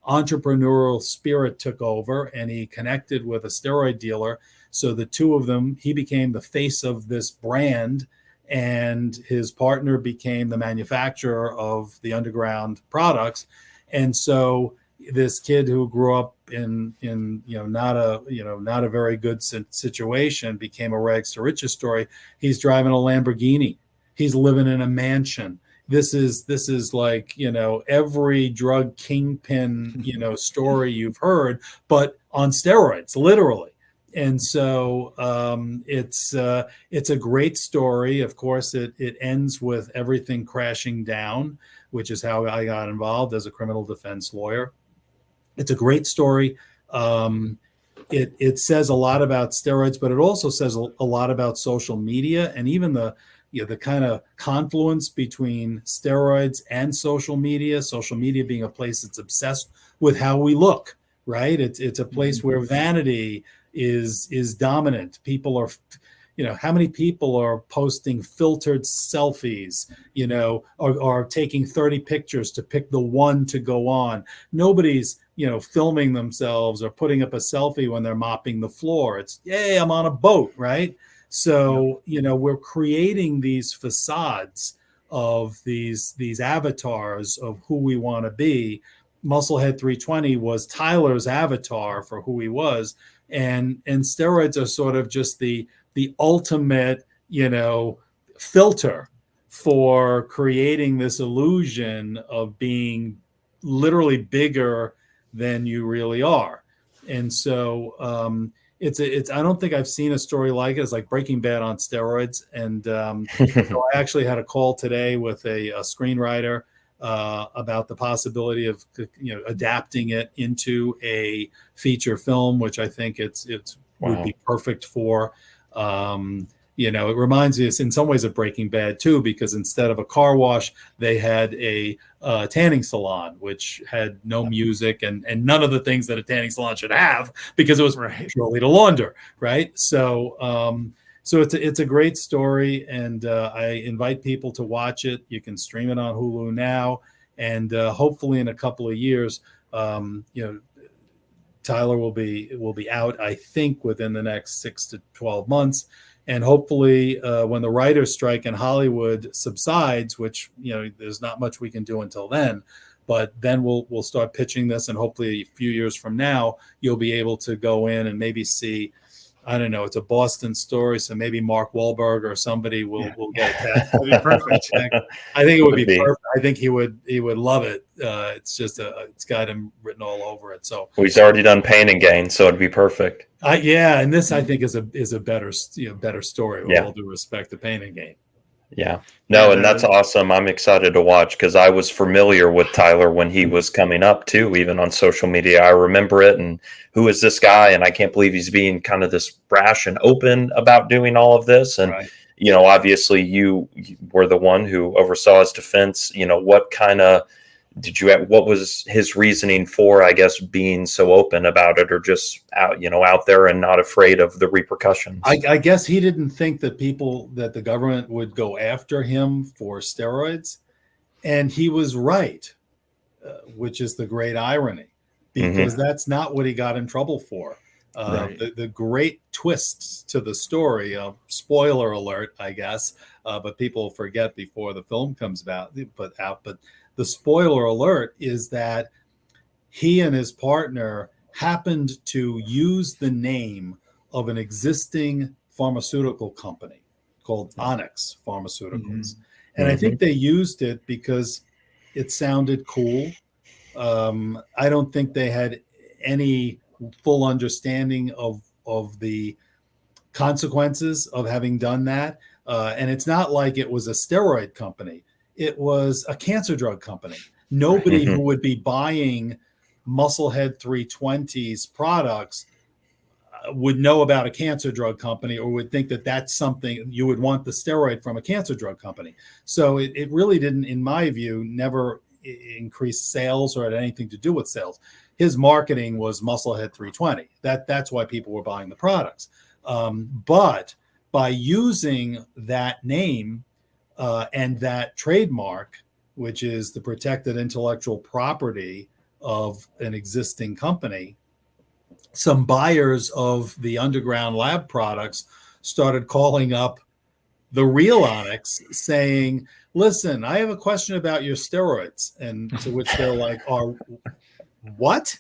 B: entrepreneurial spirit took over, and he connected with a steroid dealer. So the two of them, he became the face of this brand, and his partner became the manufacturer of the underground products. And so this kid who grew up in not a very good situation became a rags to riches story. He's driving a Lamborghini. He's living in a mansion. This is like, every drug kingpin, story you've heard, but on steroids, literally. And so it's a great story. Of course, it ends with everything crashing down, which is how I got involved as a criminal defense lawyer. It's a great story. It says a lot about steroids, but it also says a lot about social media, and even the kind of confluence between steroids and social media being a place that's obsessed with how we look, right? It's a place where vanity is dominant. People are, how many people are posting filtered selfies, or taking 30 pictures to pick the one to go on. Nobody's, filming themselves or putting up a selfie when they're mopping the floor. It's, yay, I'm on a boat, right? So, we're creating these facades of these avatars of who we want to be. Musclehead 320 was Tyler's avatar for who he was. And steroids are sort of just the ultimate, filter for creating this illusion of being literally bigger than you really are. And so, it's I don't think I've seen a story like it. It's like Breaking Bad on steroids. And so I actually had a call today with a screenwriter about the possibility of adapting it into a feature film, which I think it's would be perfect for. It reminds me in some ways of Breaking Bad too, because instead of a car wash, they had a tanning salon, which had no music and none of the things that a tanning salon should have, because it was purely to launder, right? So it's a great story, and I invite people to watch it. You can stream it on Hulu now, And hopefully in a couple of years, Tyler will be out, I think, within the next 6 to 12 months. And hopefully when the writer's strike in Hollywood subsides, which, there's not much we can do until then, but then we'll start pitching this, and hopefully a few years from now, you'll be able to go in and maybe see, I don't know, it's a Boston story, so maybe Mark Wahlberg or somebody will get attached.
A: That'd be perfect.
B: I think it would be perfect. I think he would love it. It's just it's got him written all over it. So
C: he's already done Pain and Gain, so it'd be perfect.
B: And this I think is a better story. With
C: Yeah.
B: all due respect to Pain and Gain.
C: Yeah. No, and that's awesome. I'm excited to watch because I was familiar with Tyler when he was coming up too, even on social media. I remember it, and who is this guy? And I can't believe he's being kind of this brash and open about doing all of this. And,
B: Right.
C: Obviously you were the one who oversaw his defense. What kind of what was his reasoning for, I guess, being so open about it, or just out there and not afraid of the repercussions?
B: I guess he didn't think that the government would go after him for steroids. And he was right, which is the great irony, because that's not what he got in trouble for.
A: Right.
B: The great twist to the story, spoiler alert, I guess, but people forget before the film comes out. But the spoiler alert is that he and his partner happened to use the name of an existing pharmaceutical company called Onyx Pharmaceuticals. And I think they used it because it sounded cool. I don't think they had any full understanding of the consequences of having done that. And it's not like it was a steroid company. It was a cancer drug company. Nobody who would be buying Musclehead 320's products would know about a cancer drug company, or would think that that's something you would want the steroid from a cancer drug company. So it really didn't, in my view, never increase sales or had anything to do with sales. His marketing was Musclehead 320. That's why people were buying the products. But by using that name and that trademark, which is the protected intellectual property of an existing company, some buyers of the underground lab products started calling up the real Onyx saying, listen, I have a question about your steroids. And to which they're like, what?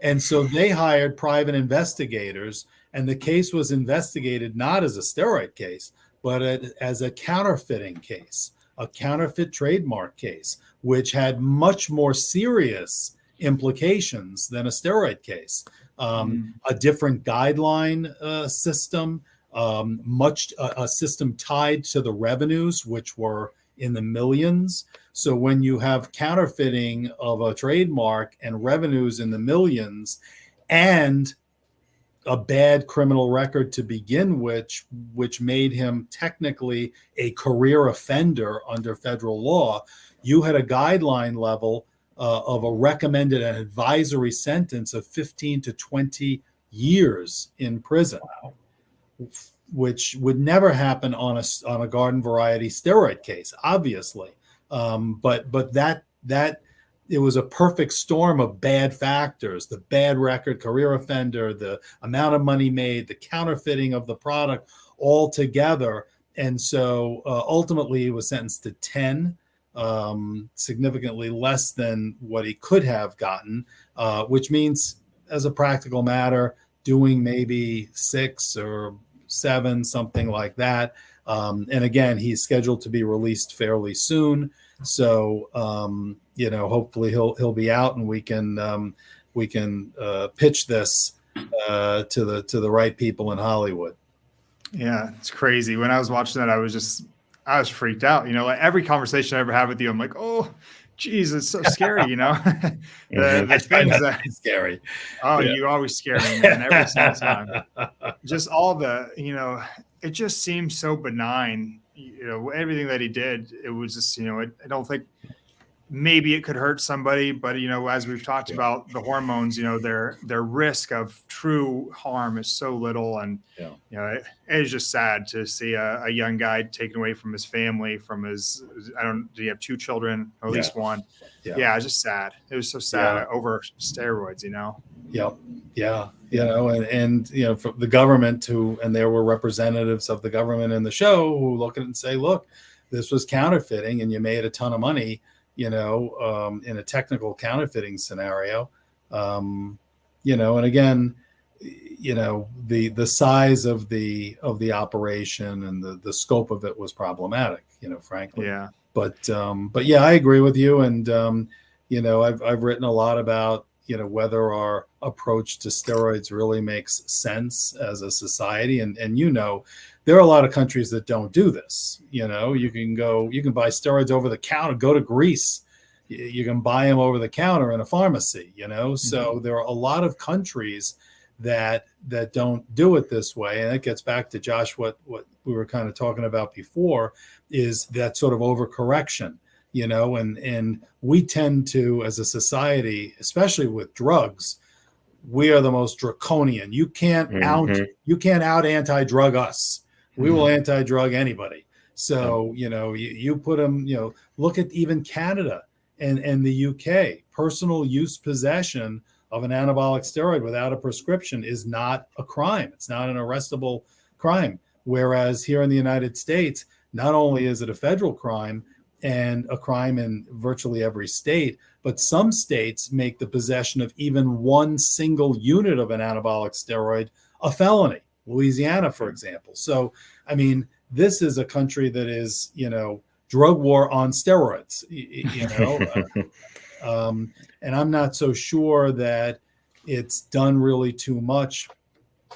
B: And so they hired private investigators, and the case was investigated not as a steroid case, but as a counterfeiting case, a counterfeit trademark case, which had much more serious implications than a steroid case. A different guideline system, a system tied to the revenues, which were in the millions. So when you have counterfeiting of a trademark and revenues in the millions, and a bad criminal record to begin which made him technically a career offender under federal law, you had a guideline level of a recommended and advisory sentence of 15 to 20 years in prison. Wow. Which would never happen on a garden variety steroid case, obviously. But that it was a perfect storm of bad factors: the bad record, career offender, the amount of money made, the counterfeiting of the product, all together. And so ultimately he was sentenced to 10, significantly less than what he could have gotten, which means, as a practical matter, doing maybe 6 or 7, something like that. And again, he's scheduled to be released fairly soon. So, hopefully he'll be out, and we can pitch this to the right people in Hollywood.
A: Yeah, it's crazy. When I was watching that, I was freaked out. Like every conversation I ever have with you, I'm like, oh, geez, it's so scary. The things that
B: scary.
A: Oh, yeah. You always scare me, man, every single time. Just all the, it just seems so benign. Everything that he did, it was just, I don't think maybe it could hurt somebody, but as we've talked about the hormones, their risk of true harm is so little. And it is just sad to see a young guy taken away from his family, from his, do you have 2 children, or at least one? Yeah, it's just sad. It was so sad over steroids,
B: Yep. Yeah. And from the government and there were representatives of the government in the show who look at it and say, look, this was counterfeiting and you made a ton of money, in a technical counterfeiting scenario. And again, the size of the operation and the scope of it was problematic, frankly.
A: Yeah.
B: But yeah, I agree with you. And, I've written a lot about, whether our approach to steroids really makes sense as a society. And there are a lot of countries that don't do this. You can buy steroids over the counter, go to Greece. You can buy them over the counter in a pharmacy, So there are a lot of countries that don't do it this way. And it gets back to Josh, what we were kind of talking about before, is that sort of overcorrection. And we tend to, as a society, especially with drugs, we are the most draconian. You can't out anti-drug us. We will anti-drug anybody. So, you put them, look at even Canada and the UK. Personal use possession of an anabolic steroid without a prescription is not a crime. It's not an arrestable crime. Whereas here in the United States, not only is it a federal crime, and a crime in virtually every state, but some states make the possession of even one single unit of an anabolic steroid a felony. Louisiana, for example. So, this is a country that is, drug war on steroids, and I'm not so sure that it's done really too much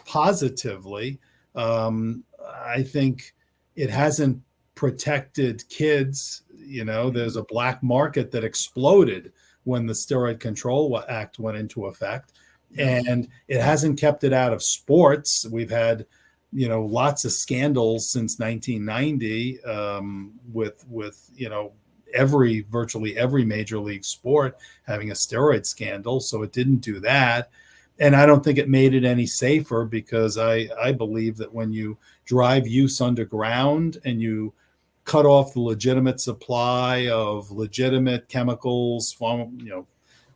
B: positively. I think it hasn't protected kids. There's a black market that exploded when the Steroid Control Act went into effect, and it hasn't kept it out of sports. We've had, lots of scandals since 1990 with virtually every major league sport having a steroid scandal. So it didn't do that. And I don't think it made it any safer, because I believe that when you drive use underground and you cut off the legitimate supply of legitimate chemicals,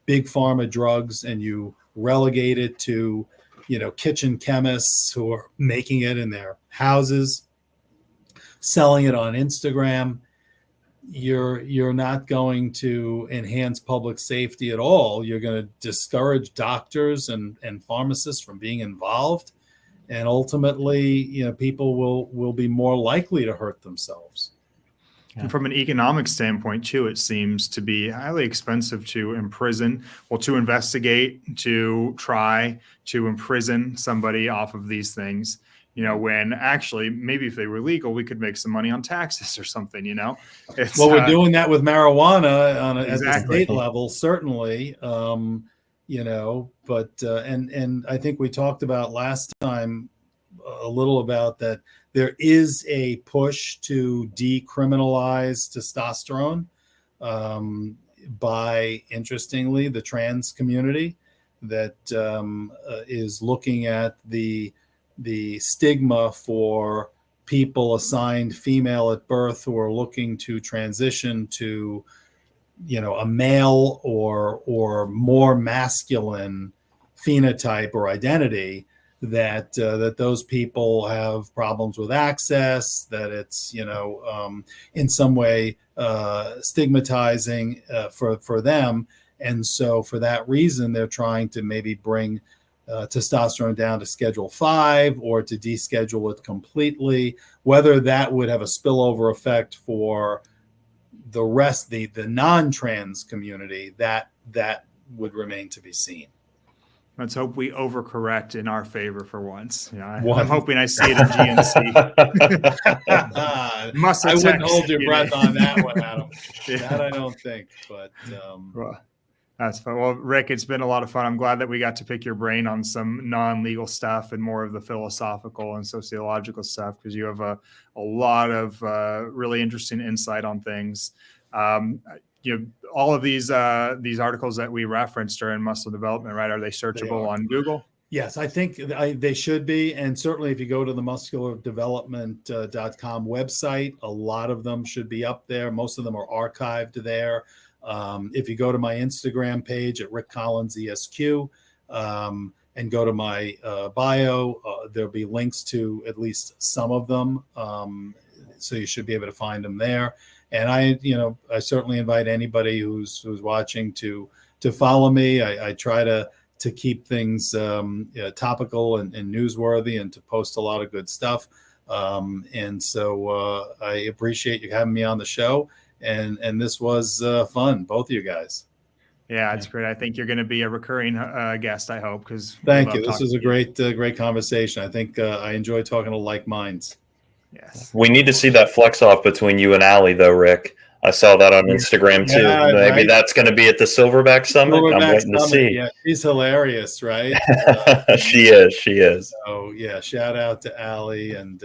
B: big pharma drugs, and you relegate it to, kitchen chemists who are making it in their houses, selling it on Instagram, you're not going to enhance public safety at all. You're going to discourage doctors and pharmacists from being involved. And ultimately, people will be more likely to hurt themselves.
A: And from an economic standpoint, too, it seems to be highly expensive to investigate, to try to imprison somebody off of these things, when actually maybe if they were legal, we could make some money on taxes or something,
B: We're doing that with marijuana at the state level, certainly, but and I think we talked about last time a little about that. There is a push to decriminalize testosterone by, interestingly, the trans community that is looking at the stigma for people assigned female at birth who are looking to transition to, a male or more masculine phenotype or identity. That those people have problems with access, that it's, in some way stigmatizing for them. And so for that reason, they're trying to maybe bring testosterone down to Schedule 5 or to deschedule it completely. Whether that would have a spillover effect for the rest, the non-trans community, that would remain to be seen.
A: Let's hope we overcorrect in our favor for once. I'm hoping I see it in GNC.
B: I wouldn't hold your breath on that one, Adam. That I don't think, but
A: well, that's fun. Well, Rick, it's been a lot of fun. I'm glad that we got to pick your brain on some non-legal stuff and more of the philosophical and sociological stuff, because you have a lot of really interesting insight on things. all of these articles that we referenced are in Muscle Development, right? Are they searchable on Google?
B: Yes, I think they should be. And certainly if you go to the musculardevelopment.com website, a lot of them should be up there. Most of them are archived there. If you go to my Instagram page at Rick Collins ESQ and go to my bio, there'll be links to at least some of them. So you should be able to find them there. And I certainly invite anybody who's watching to follow me. I try to keep things topical and newsworthy, and to post a lot of good stuff. And so I appreciate you having me on the show. And this was fun, both of you guys.
A: Yeah, it's great. I think you're going to be a recurring guest, I hope.
B: Thank you. This was a great conversation. I think I enjoy talking to like minds.
A: Yes.
C: We need to see that flex off between you and Allie, though, Rick. I saw that on Instagram too.
B: Yeah,
C: Maybe that's going to be at the Silverback Summit. I'm waiting to see.
B: Yeah, she's hilarious, right?
C: She is.
B: So yeah, shout out to Allie, and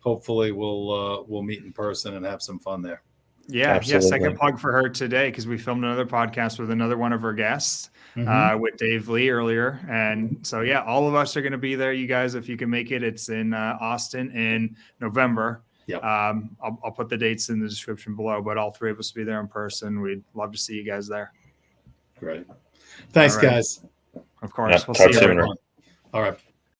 B: hopefully we'll meet in person and have some fun there.
A: Yeah,
C: Absolutely.
A: Second plug for her today, because we filmed another podcast with another one of her guests, with Dave Lee earlier. And so, yeah, all of us are going to be there. You guys, if you can make it, it's in Austin in November.
B: Yep.
A: I'll put the dates in the description below, but all three of us will be there in person. We'd love to see you guys there.
B: Great. Thanks, guys.
A: Of course.
C: We'll see you
A: soon.
C: later.
B: All right.